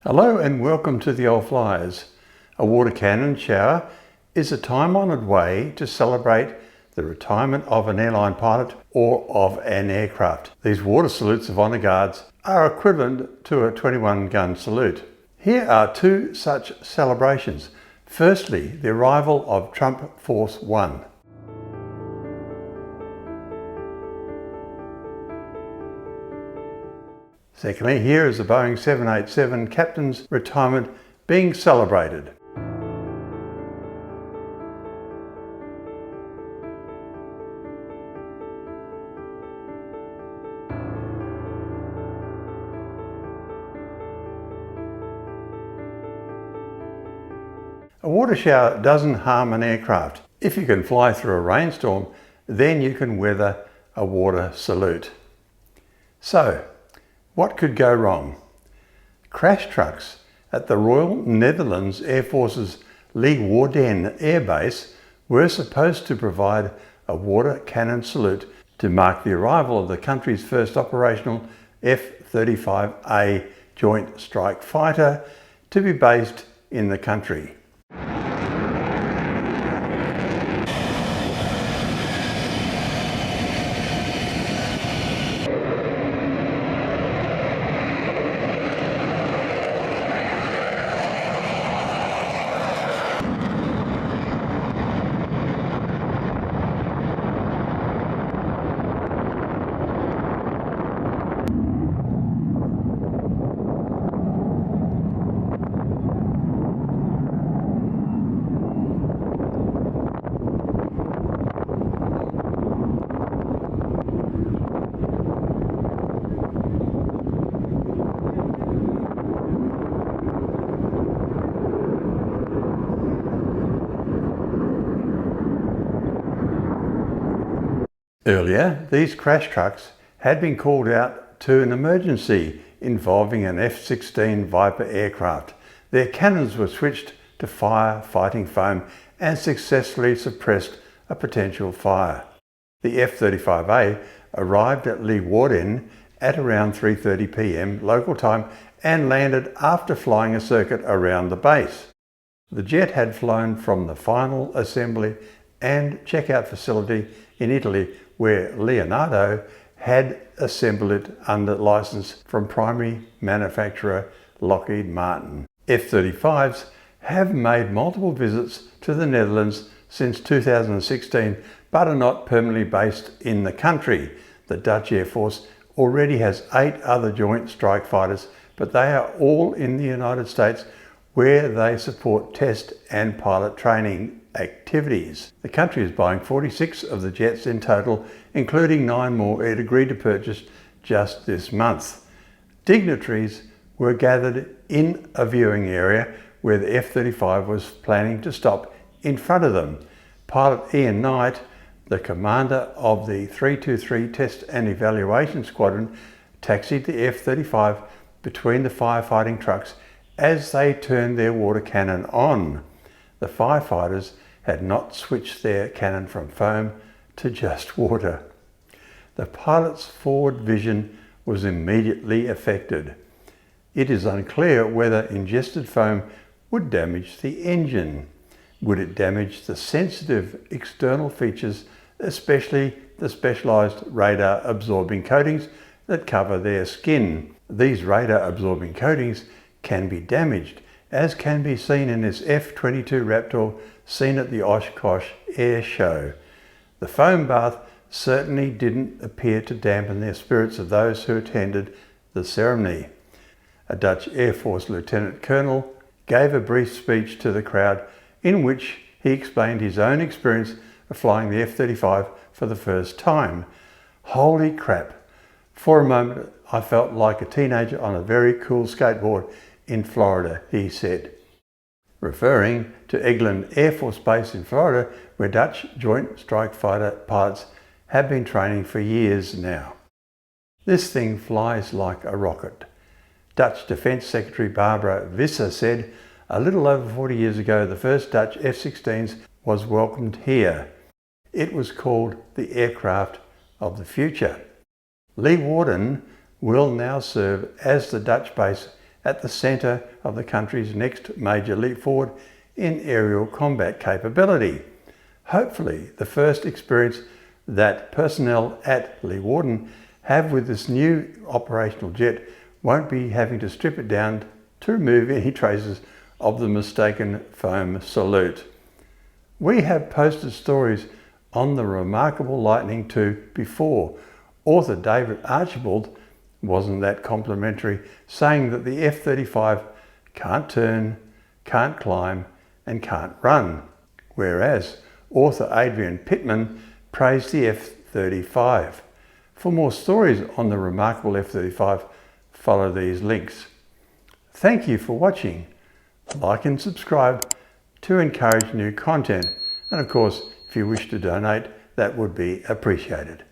Hello and welcome to the old Fliers. A water cannon shower is a time-honoured way to celebrate the retirement of an airline pilot or of an aircraft. These water salutes of honour guards are equivalent to a 21-gun salute. Here are two such celebrations. Firstly, the arrival of Trump Force One. Secondly, here is the Boeing 787 captain's retirement being celebrated. A water shower doesn't harm an aircraft. If you can fly through a rainstorm, then you can weather a water salute. So, what could go wrong? Crash trucks at the Royal Netherlands Air Force's Leeuwarden Air Base were supposed to provide a water cannon salute to mark the arrival of the country's first operational F-35A Joint Strike Fighter to be based in the country. Earlier, these crash trucks had been called out to an emergency involving an F-16 Viper aircraft. Their cannons were switched to fire fighting foam and successfully suppressed a potential fire. The F-35A arrived at Leeuwarden at around 3:30 p.m. local time and landed after flying a circuit around the base. The jet had flown from the final assembly and checkout facility in Italy, where Leonardo had assembled it under license from primary manufacturer Lockheed Martin. F-35s have made multiple visits to the Netherlands since 2016, but are not permanently based in the country. The Dutch Air Force already has 8 other joint strike fighters, but they are all in the United States, where they support test and pilot training activities. The country is buying 46 of the jets in total, including 9 more it agreed to purchase just this month. Dignitaries were gathered in a viewing area where the F-35 was planning to stop in front of them. Pilot Ian Knight, the commander of the 323 Test and Evaluation Squadron, taxied the F-35 between the firefighting trucks as they turned their water cannon on. The firefighters had not switched their cannon from foam to just water. The pilot's forward vision was immediately affected. It is unclear whether ingested foam would damage the engine. Would it damage the sensitive external features, especially the specialised radar absorbing coatings that cover their skin? These radar absorbing coatings can be damaged, as can be seen in this F-22 Raptor seen at the Oshkosh Air Show. The foam bath certainly didn't appear to dampen the spirits of those who attended the ceremony. A Dutch Air Force Lieutenant Colonel gave a brief speech to the crowd in which he explained his own experience of flying the F-35 for the first time. "Holy crap! For a moment I felt like a teenager on a very cool skateboard in Florida," he said, referring to Eglin Air Force Base in Florida, where Dutch Joint Strike Fighter pilots have been training for years now. "This thing flies like a rocket." Dutch Defence Secretary Barbara Visser said, "A little over 40 years ago, the first Dutch F-16s was welcomed here. It was called the aircraft of the future." Leeuwarden will now serve as the Dutch base at the centre of the country's next major leap forward in aerial combat capability. Hopefully, the first experience that personnel at Leeuwarden have with this new operational jet won't be having to strip it down to remove any traces of the mistaken foam salute. We have posted stories on the remarkable Lightning II before. Author David Archibald wasn't that complimentary, saying that the F-35 can't turn, can't climb and can't run, whereas author Adrian Pittman praised the F-35. For more stories on the remarkable F-35, follow these links. Thank you for watching. Like and subscribe to encourage new content. And of course, if you wish to donate, that would be appreciated.